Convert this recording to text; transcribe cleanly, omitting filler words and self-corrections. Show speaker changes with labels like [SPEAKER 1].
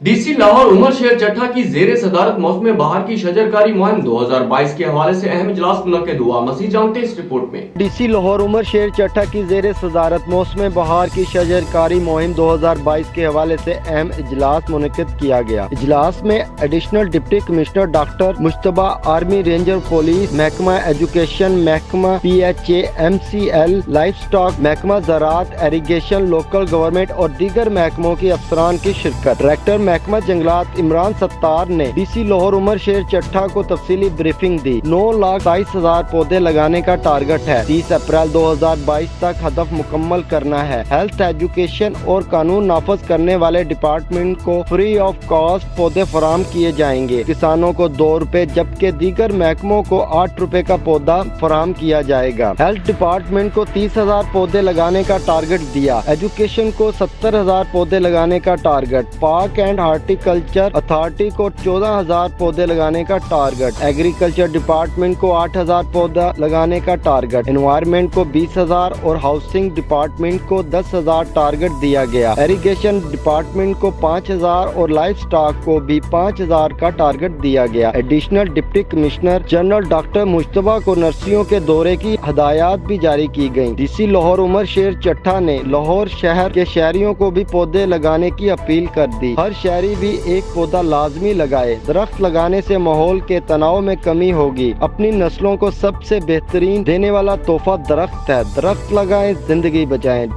[SPEAKER 1] DC Lahore Umar शेर चट्ठा की जेर सदारत मौसम बहार की शजरकारी मुहिम 2022 के हवाले से अहम इजलास मुनक्किद हुआ। मज़ीद जानते हैं इस रिपोर्ट में।
[SPEAKER 2] डीसी लाहौर उमर शेर चट्ठा की जेर सदारत मौसम बहार की शजरकारी मुहिम 2022 के हवाले से अहम इजलास मुनक्किद किया गया। इजलास में additional deputy commissioner doctor Mushtaba, army ranger police, महकमा एजुकेशन, महकमा PHA, MCL, लाइफ स्टॉक, महकमा ज़राअत, इरिगेशन, लोकल गवर्नमेंट और दीगर महकमों के अफसरान की शिरकत। डायरेक्टर महकमा जंगलात इमरान सत्तार ने डीसी लाहौर उमर शेर चट्ठा को तफसीली ब्रीफिंग दी। 9,27,000 पौधे लगाने का टारगेट है। 30 अप्रैल 2022 तक हदफ मुकम्मल करना है। हेल्थ, एजुकेशन और कानून नाफज करने वाले डिपार्टमेंट को फ्री ऑफ कॉस्ट पौधे फराहम किए जाएंगे। किसानों को 2 रुपए जबकि दीगर महकमों को 8 रुपए का पौधा फराहम किया जाएगा। हेल्थ डिपार्टमेंट को 30,000 पौधे लगाने का टारगेट दिया। एजुकेशन को 70,000 पौधे लगाने का target. Park and horticulture authority को 14,000 पौधे लगाने का टारगेट। एग्रीकल्चर डिपार्टमेंट को 8,000 पौधा लगाने का टारगेट। एनवायरनमेंट को 20,000 और हाउसिंग डिपार्टमेंट को 10,000 टारगेट दिया गया। इरिगेशन डिपार्टमेंट को 5,000 और लाइफ स्टॉक को भी 5,000 का टारगेट दिया गया। Additional deputy commissioner general doctor Mushtaba को नर्सियों के दौरे की हदायत भी जारी की गयी। डीसी लाहौर उमर शेर चट्ठा ने लाहौर शहर के शहरियों को भी पौधे लगाने की अपील कर दी। हर शहरी भी एक पौधा लाजमी लगाए। दरख्त लगाने से माहौल के तनाव में कमी होगी। अपनी नस्लों को सबसे बेहतरीन देने वाला तोहफा दरख्त है। दरख्त लगाएं, जिंदगी बचाएं।